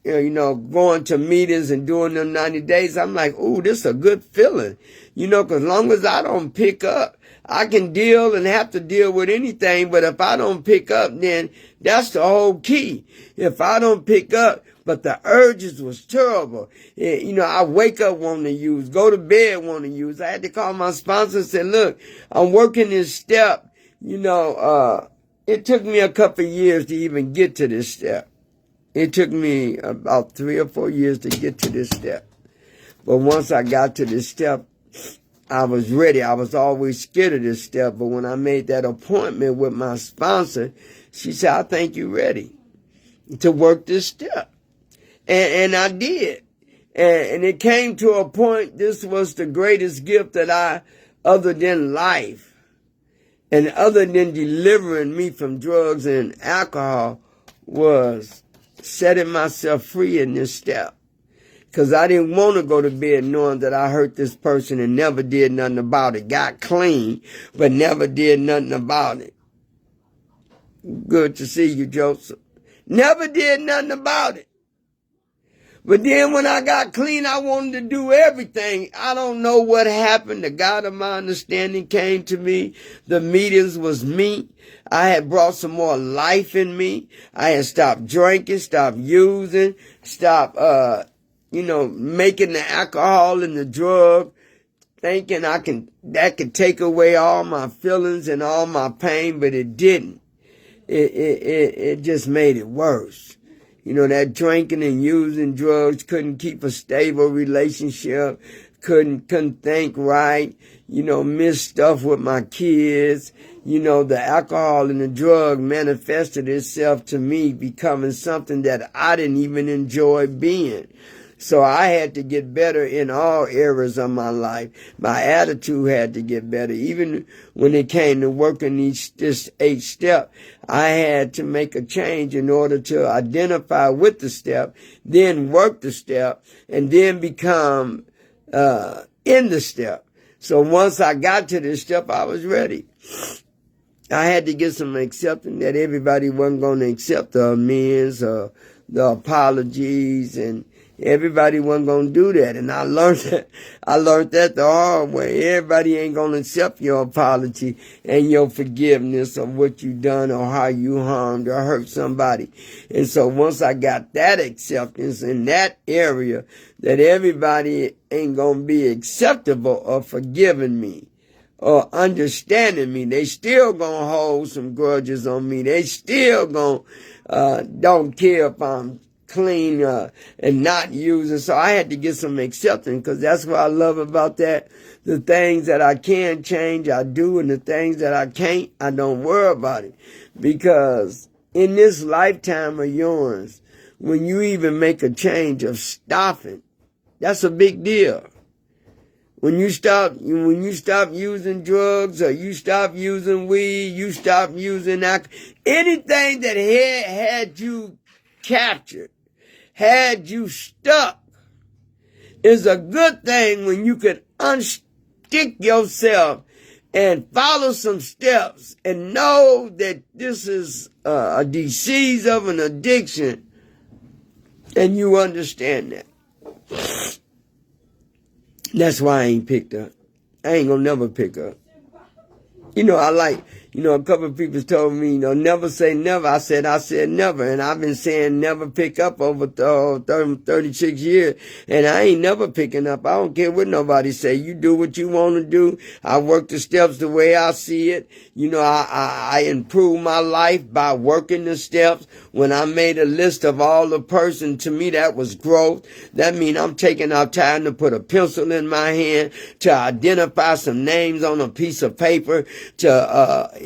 going to meetings and doing them 90 days. I'm like, ooh, this is a good feeling. Because as long as I don't pick up, I can deal and have to deal with anything. But if I don't pick up, then that's the whole key. If I don't pick up, but the urges was terrible. I wake up wanting to use, go to bed wanting to use. I had to call my sponsor and say, look, I'm working this step. It took me a couple of years to even get to this step. It took me about 3 or 4 years to get to this step. But once I got to this step, I was ready. I was always scared of this step. But when I made that appointment with my sponsor, she said, I think you're ready to work this step. And I did. And it came to a point, this was the greatest gift that other than life, and other than delivering me from drugs and alcohol, was setting myself free in this step. Because I didn't want to go to bed knowing that I hurt this person and never did nothing about it. Got clean, but never did nothing about it. Good to see you, Joseph. Never did nothing about it. But then when I got clean, I wanted to do everything. I don't know what happened. The God of my understanding came to me. The meetings was me. I had brought some more life in me. I had stopped drinking, stopped using, stopped, making the alcohol and the drug, thinking that could take away all my feelings and all my pain, but it didn't. It just made it worse. That drinking and using drugs, couldn't keep a stable relationship, couldn't think right, missed stuff with my kids. The alcohol and the drug manifested itself to me becoming something that I didn't even enjoy being. So I had to get better in all areas of my life. My attitude had to get better. Even when it came to working this 8 step, I had to make a change in order to identify with the step, then work the step, and then become in the step. So once I got to this stuff, I was ready. I had to get some acceptance that everybody wasn't going to accept the amends or the apologies, and everybody wasn't going to do that. And I learned that. I learned that the hard way. Everybody ain't going to accept your apology and your forgiveness of what you done or how you harmed or hurt somebody. And so once I got that acceptance in that area, that everybody ain't going to be acceptable of forgiving me or understanding me, they still gonna hold some grudges on me. They still gonna don't care if I'm clean and not using. So I had to get some acceptance, because that's what I love about that. The things that I can change, I do, and the things that I can't, I don't worry about it. Because in this lifetime of yours, when you even make a change of stopping, that's a big deal. When you stop using drugs, or you stop using weed, you stop using alcohol, anything that had you captured, had you stuck, is a good thing when you can unstick yourself and follow some steps and know that this is a disease of an addiction, and you understand that. That's why I ain't picked up. I ain't gonna never pick up. A couple of people told me, never say never. I said never. And I've been saying never pick up over 36 years. And I ain't never picking up. I don't care what nobody say. You do what you want to do. I work the steps the way I see it. I improve my life by working the steps. When I made a list of all the person, to me that was growth. That means I'm taking out time to put a pencil in my hand, to identify some names on a piece of paper, to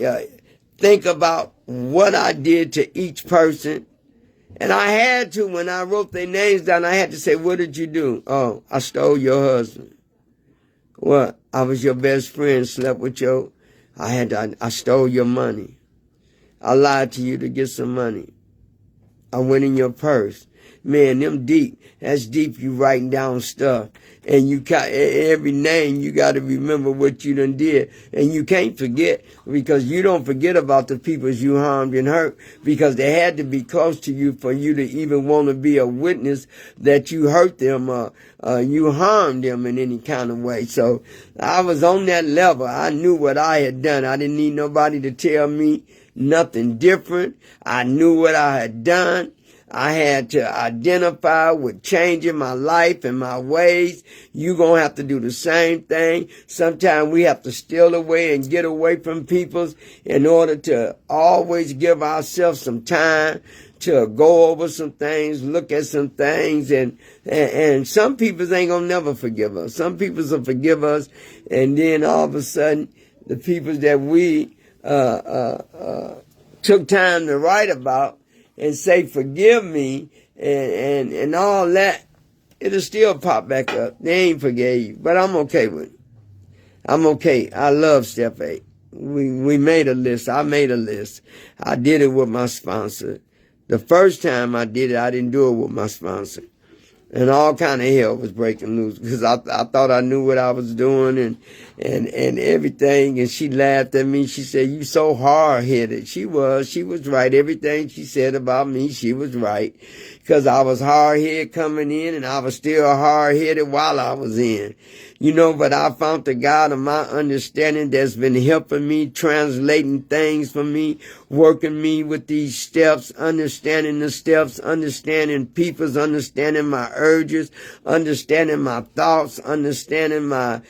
think about what I did to each person. And I had to, when I wrote their names down, I had to say, what did you do? Oh, I stole your husband. What? I was your best friend, slept with your, I stole your money. I lied to you to get some money. I went in your purse. Man, them deep. That's deep. You writing down stuff. And you got every name, you got to remember what you done did. And you can't forget, because you don't forget about the people you harmed and hurt, because they had to be close to you for you to even want to be a witness that you hurt them, you harmed them in any kind of way. So I was on that level. I knew what I had done. I didn't need nobody to tell me nothing different. I knew what I had done. I had to identify with changing my life and my ways. You're going to have to do the same thing. Sometimes we have to steal away and get away from people in order to always give ourselves some time to go over some things, look at some things, and some people ain't going to never forgive us. Some people will forgive us, and then all of a sudden, the people that we took time to write about and say, forgive me, and all that, it'll still pop back up. They ain't forgave you, but I'm okay with it. I'm okay. I love Step 8. We made a list. I made a list. I did it with my sponsor. The first time I did it, I didn't do it with my sponsor. And all kind of hell was breaking loose, because I thought I knew what I was doing and everything. And she laughed at me. She said, you so hard-headed. She was right. Everything she said about me, she was right. Because I was hard-headed coming in, and I was still hard-headed while I was in. But I found the God of my understanding that's been helping me, translating things for me, working me with these steps, understanding the steps, understanding people's, understanding my urges, understanding my thoughts, understanding my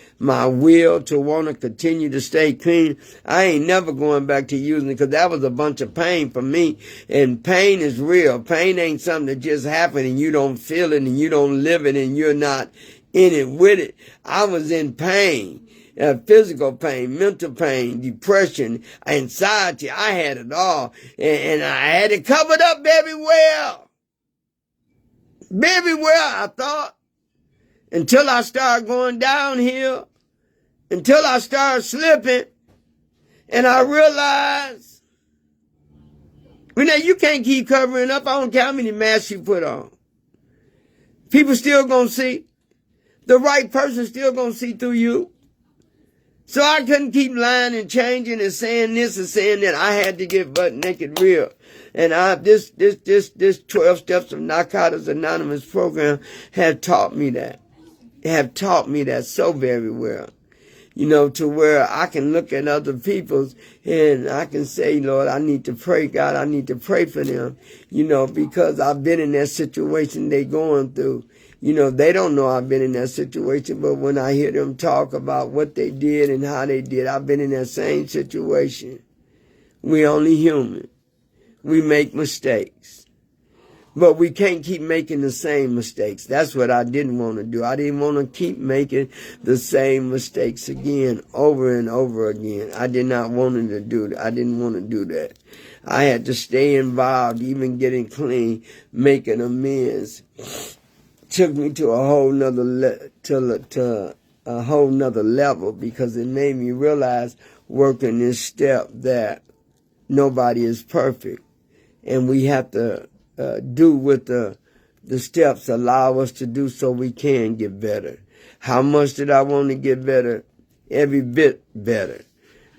will to want to continue to stay clean. I ain't never going back to using it, because that was a bunch of pain for me. And pain is real. Pain ain't something that just happened and you don't feel it and you don't live it and you're not in it with it. I was in pain, physical pain, mental pain, depression, anxiety. I had it all. And I had it covered up very well. Very well, I thought. Until I started going downhill. Until I started slipping. And I realized, you can't keep covering up. I don't care how many masks you put on. People still gonna see. The right person still gonna see through you. So I couldn't keep lying and changing and saying this and saying that. I had to get butt naked real. And this 12 Steps of Narcotics Anonymous program have taught me that. Have taught me that so very well. To where I can look at other people's and I can say, Lord, I need to pray, God, I need to pray for them, because I've been in that situation they going through. They don't know I've been in that situation, but when I hear them talk about what they did and how they did, I've been in that same situation. We only human. We make mistakes. But we can't keep making the same mistakes. That's what I didn't want to do. I didn't want to keep making the same mistakes again, over and over again. I did not want to do that. I didn't want to do that. I had to stay involved, even getting clean, making amends. Took me to a whole nother level, because it made me realize, working this step, that nobody is perfect, and we have to do what the steps allow us to do so we can get better. How much did I want to get better? Every bit better.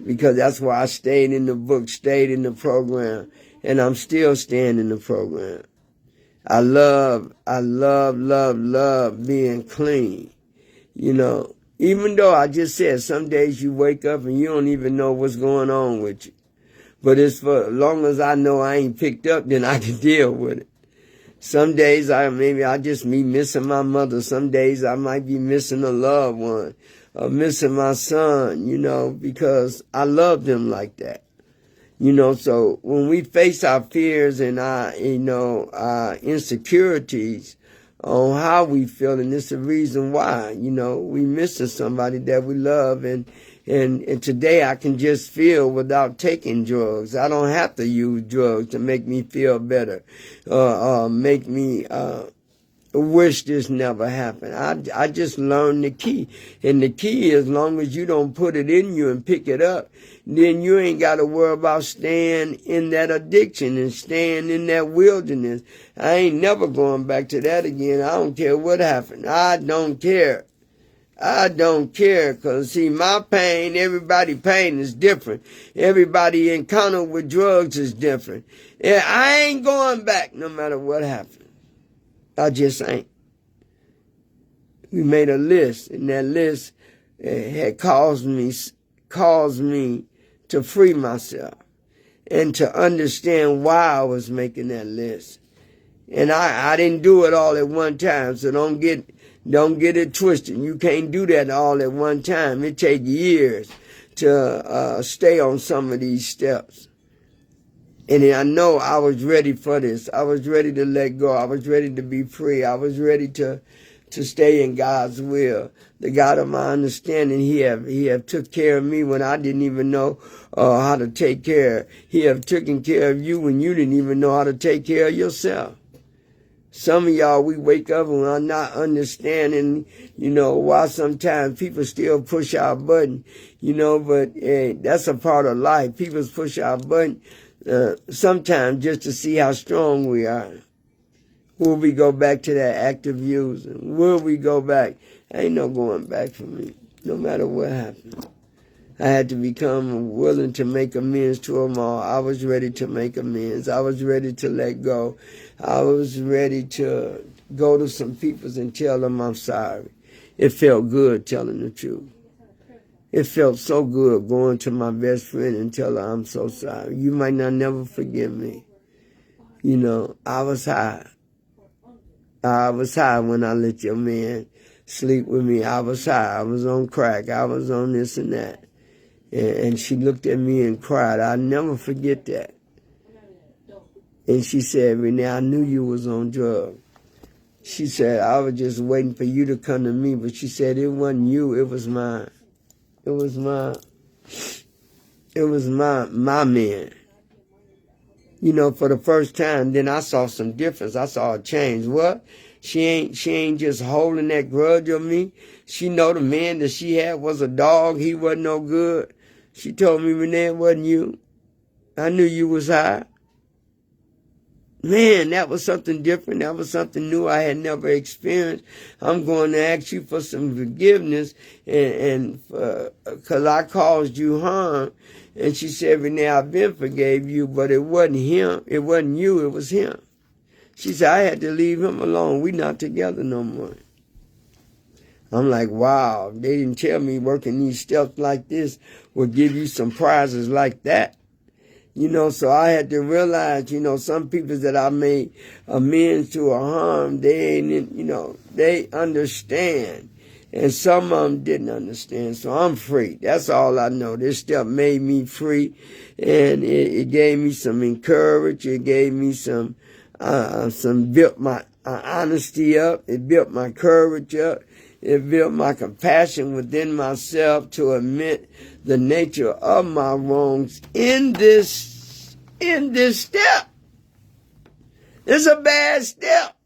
Because that's why I stayed in the book, stayed in the program, and I'm still staying in the program. I love being clean. Even though I just said some days you wake up and you don't even know what's going on with you. But it's for as long as I know I ain't picked up, then I can deal with it. Some days I just be missing my mother. Some days I might be missing a loved one or missing my son, because I love them like that. So when we face our fears and our insecurities on how we feel, and it's the reason why, we missing somebody that we love. And today I can just feel without taking drugs. I don't have to use drugs to make me feel better, make me wish this never happened. I just learned the key. And the key is, as long as you don't put it in you and pick it up, then you ain't got to worry about staying in that addiction and staying in that wilderness. I ain't never going back to that again. I don't care what happened. I don't care. Because, see, my pain, everybody's pain is different. Everybody encounter with drugs is different. Yeah, I ain't going back no matter what happens. I just ain't. We made a list, and that list had caused me to free myself and to understand why I was making that list. And I didn't do it all at one time, so don't get it twisted. You can't do that all at one time. It takes years to stay on some of these steps. And I know I was ready for this. I was ready to let go. I was ready to be free. I was ready to stay in God's will. The God of my understanding, He have took care of me when I didn't even know how to take care. He have taken care of you when you didn't even know how to take care of yourself. Some of y'all, we wake up and are not understanding, why sometimes people still push our button, but that's a part of life. People push our button sometimes just to see how strong we are. Will we go back to that active using? Will we go back? Ain't no going back for me, no matter what happened. I had to become willing to make amends to them all. I was ready to make amends. I was ready to let go. I was ready to go to some people and tell them I'm sorry. It felt good telling the truth. It felt so good going to my best friend and tell her I'm so sorry. You might not never forgive me. I was high. I was high when I let your man sleep with me. I was high. I was on crack. I was on this and that. And she looked at me and cried. I'll never forget that. And she said, Renee, I knew you was on drugs. She said, I was just waiting for you to come to me. But she said, it wasn't you, it was mine. It was my man. For the first time, then I saw some difference. I saw a change. What? She ain't just holding that grudge on me. She know the man that she had was a dog. He wasn't no good. She told me, Renee, it wasn't you. I knew you was high. man, that was something different. That was something new I had never experienced. I'm going to ask you for some forgiveness and because I caused you harm. And she said, Renee, I've been forgave you, but it wasn't him. It wasn't you. It was him. She said, I had to leave him alone. We not together no more. I'm like, wow, they didn't tell me working these steps like this would give you some prizes like that. You know, so I had to realize, you know, some people that I made amends to or harm, they ain't, you know, they understand. And some of them didn't understand. So I'm free. That's all I know. This step made me free. And it gave me some encouragement. It gave me some built my honesty up. It built my courage up. It built my compassion within myself to admit the nature of my wrongs in this step. It's a bad step.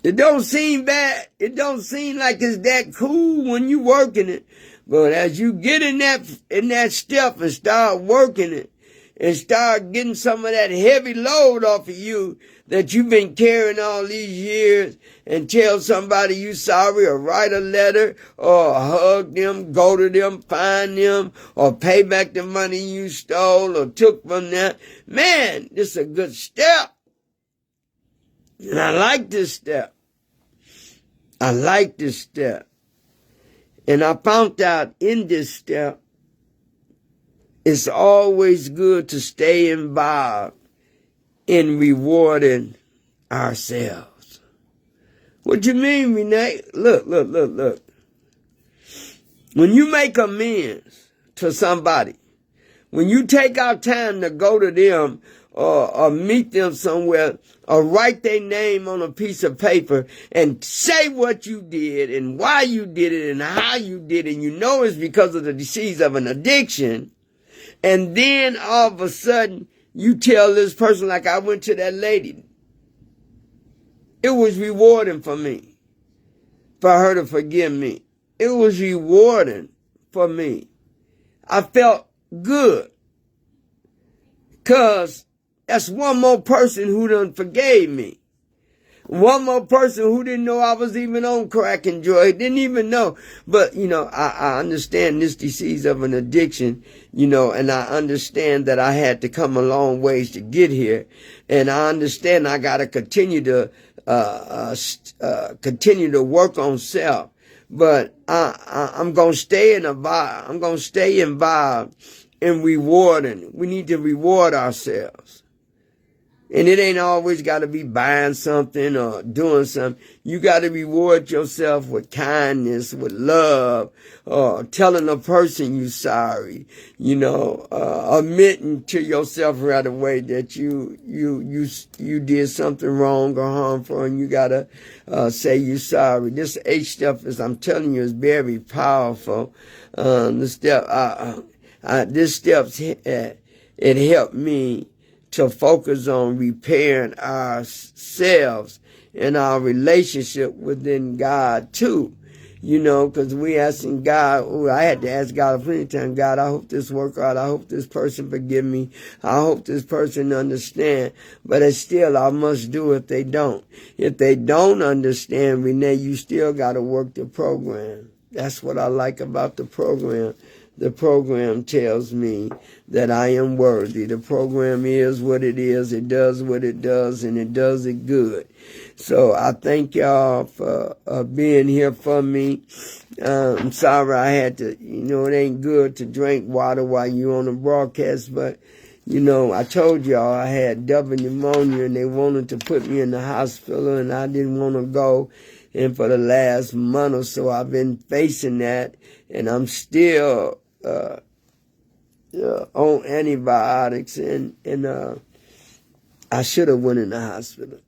It don't seem bad. It don't seem like it's that cool when you working it. But as you get in that step and start working it and start getting some of that heavy load off of you that you've been carrying all these years, and tell somebody you sorry or write a letter or hug them, go to them, find them, or pay back the money you stole or took from them. Man, this is a good step. And I like this step. I like this step. And I found out in this step, it's always good to stay involved in rewarding ourselves. What you mean, Renee? Look. When you make amends to somebody, when you take out time to go to them or meet them somewhere or write their name on a piece of paper and say what you did and why you did it and how you did it, and you know it's because of the disease of an addiction, and then all of a sudden you tell this person, like I went to that lady, it was rewarding for me, for her to forgive me. It was rewarding for me. I felt good. Because that's one more person who done forgave me. One more person who didn't know I was even on crack and joy. Didn't even know. But, you know, I understand this disease of an addiction, you know, and I understand that I had to come a long ways to get here. And I understand I got to continue to work on self. But I'm going to stay involved. I'm going to stay involved in rewarding. We need to reward ourselves. And it ain't always got to be buying something or doing something. You got to reward yourself with kindness, with love, telling a person you sorry, you know, admitting to yourself right away that you did something wrong or harmful, and you got to say you sorry. This 8 step is, I'm telling you, is very powerful. This step, it helped me to focus on repairing ourselves and our relationship within God too. You know, because we asking God, I had to ask God plenty of times, God, I hope this work out. I hope this person forgive me. I hope this person understand. But it's still, I must do if they don't. If they don't understand, Renee, you still got to work the program. That's what I like about the program. The program tells me that I am worthy. The program is what it is. It does what it does, and it does it good. So I thank y'all for being here for me. I'm sorry I had to, you know, it ain't good to drink water while you're on a broadcast, but, you know, I told y'all I had double pneumonia, and they wanted to put me in the hospital, and I didn't want to go. And for the last month or so, I've been facing that, and I'm still on antibiotics, and I should have went in the hospital.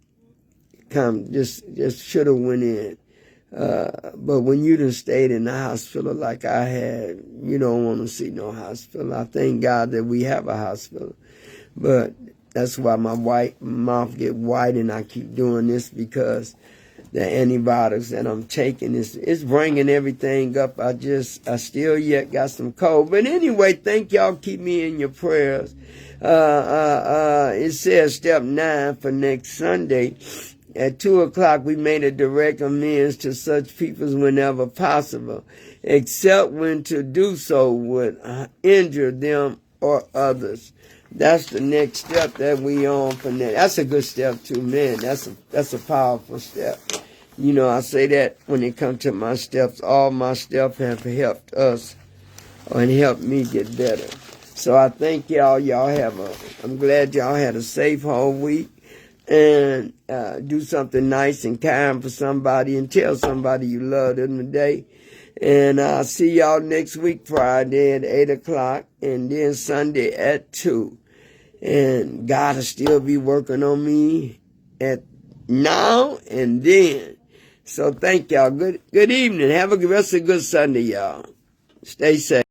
Just should have went in. But when you done stayed in the hospital like I had, you don't want to see no hospital. I thank God that we have a hospital. But that's why my mouth get white, and I keep doing this, because the antibiotics that I'm taking. It's bringing everything up. I still yet got some cold. But anyway, thank y'all. Keep me in your prayers. It says step 9 for next Sunday. At 2 o'clock, we made a direct amends to such peoples whenever possible, except when to do so would injure them or others. That's the next step that we on for that. That's a good step too, man. That's a powerful step. You know, I say that when it comes to my steps. All my steps have helped us and helped me get better. So I thank y'all. I'm glad y'all had a safe whole week. And do something nice and kind for somebody and tell somebody you love them today. And I'll see y'all next week, Friday at 8 o'clock, and then Sunday at 2. And God will still be working on me at now and then. So thank y'all. Good evening. Have a rest of a good Sunday, y'all. Stay safe.